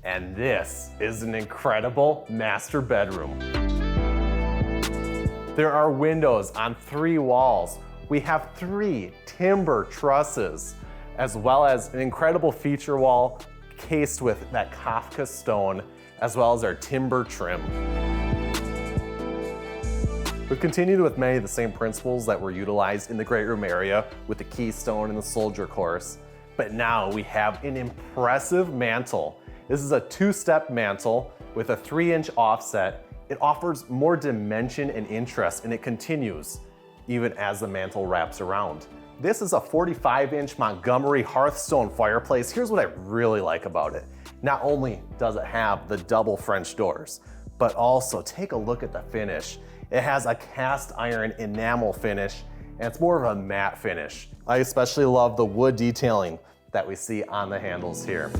And this is an incredible master bedroom. There are windows on 3 walls. We have 3 timber trusses, as well as an incredible feature wall cased with that Kafka stone, as well as our timber trim. We've continued with many of the same principles that were utilized in the great room area with the keystone and the soldier course, but now we have an impressive mantle. This is a 2-step mantle with a 3-inch offset. It offers more dimension and interest, and it continues even as the mantle wraps around. This is a 45-inch Montgomery Hearthstone fireplace. Here's what I really like about it. Not only does it have the double French doors, but also take a look at the finish. It has a cast iron enamel finish, and it's more of a matte finish. I especially love the wood detailing that we see on the handles here.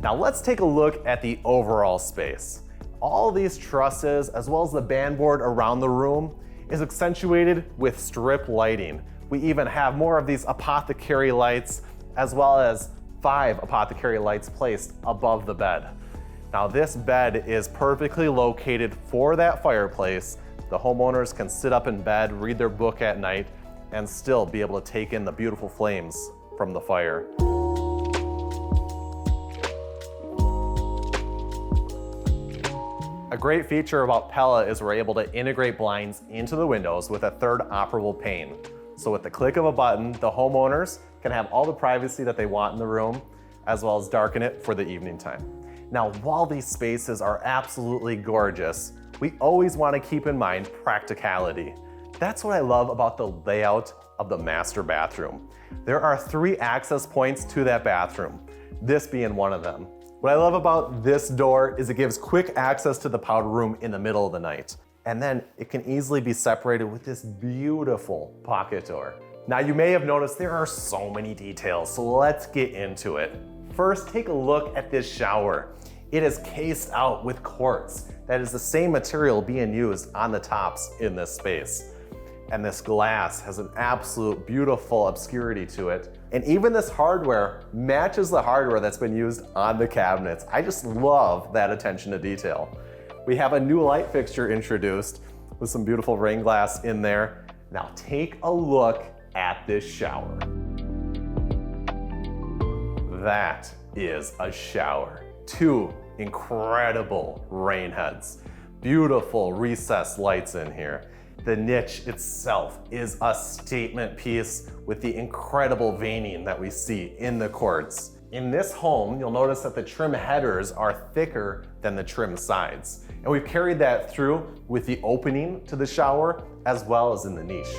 Now let's take a look at the overall space. All these trusses, as well as the bandboard around the room, is accentuated with strip lighting. We even have more of these apothecary lights, as well as 5 apothecary lights placed above the bed. Now this bed is perfectly located for that fireplace. The homeowners can sit up in bed, read their book at night, and still be able to take in the beautiful flames from the fire. A great feature about Pella is we're able to integrate blinds into the windows with a 3rd operable pane. So with the click of a button, the homeowners can have all the privacy that they want in the room, as well as darken it for the evening time. Now, while these spaces are absolutely gorgeous, we always want to keep in mind practicality. That's what I love about the layout of the master bathroom. There are 3 access points to that bathroom, this being one of them. What I love about this door is it gives quick access to the powder room in the middle of the night. And then it can easily be separated with this beautiful pocket door. Now you may have noticed there are so many details, so let's get into it. First, take a look at this shower. It is cased out with quartz. That is the same material being used on the tops in this space. And this glass has an absolute beautiful obscurity to it. And even this hardware matches the hardware that's been used on the cabinets. I just love that attention to detail. We have a new light fixture introduced with some beautiful rain glass in there. Now take a look at this shower. That is a shower. 2 incredible rain heads. Beautiful recessed lights in here. The niche itself is a statement piece with the incredible veining that we see in the quartz. In this home, you'll notice that the trim headers are thicker than the trim sides. And we've carried that through with the opening to the shower as well as in the niche.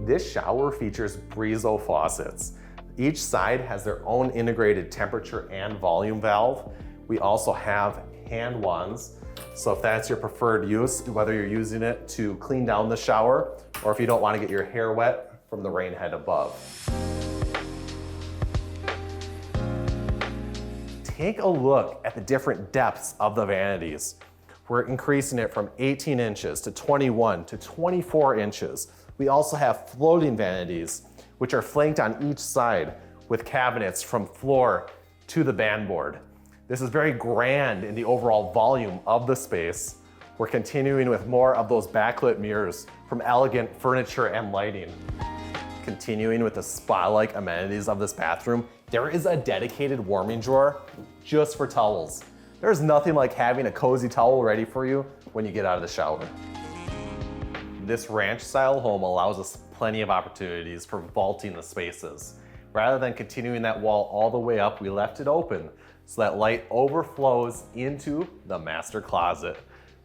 This shower features Brizo faucets. Each side has their own integrated temperature and volume valve. We also have hand wands. So if that's your preferred use, whether you're using it to clean down the shower or if you don't want to get your hair wet from the rain head above. Take a look at the different depths of the vanities. We're increasing it from 18 inches to 21 to 24 inches. We also have floating vanities, which are flanked on each side with cabinets from floor to the bandboard. This is very grand in the overall volume of the space. We're continuing with more of those backlit mirrors from elegant furniture and lighting. Continuing with the spa-like amenities of this bathroom, there is a dedicated warming drawer just for towels. There's nothing like having a cozy towel ready for you when you get out of the shower. This ranch-style home allows us plenty of opportunities for vaulting the spaces. Rather than continuing that wall all the way up, we left it open so that light overflows into the master closet.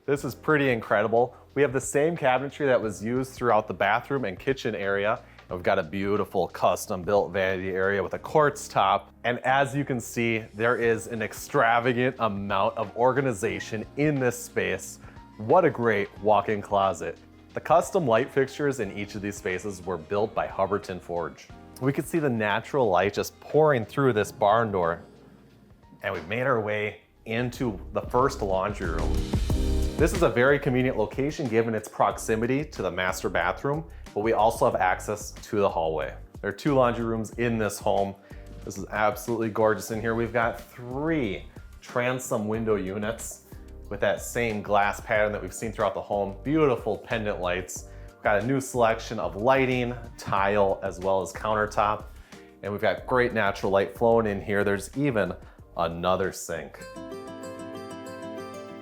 This is pretty incredible. We have the same cabinetry that was used throughout the bathroom and kitchen area. We've got a beautiful custom built vanity area with a quartz top. And as you can see, there is an extravagant amount of organization in this space. What a great walk-in closet. The custom light fixtures in each of these spaces were built by Hubbardton Forge. We could see the natural light just pouring through this barn door. And we've made our way into the first laundry room. This is a very convenient location given its proximity to the master bathroom, but we also have access to the hallway. There are 2 laundry rooms in this home. This is absolutely gorgeous in here. We've got 3 transom window units with that same glass pattern that we've seen throughout the home. Beautiful pendant lights. We've got a new selection of lighting, tile, as well as countertop. And we've got great natural light flowing in here. There's even another sink.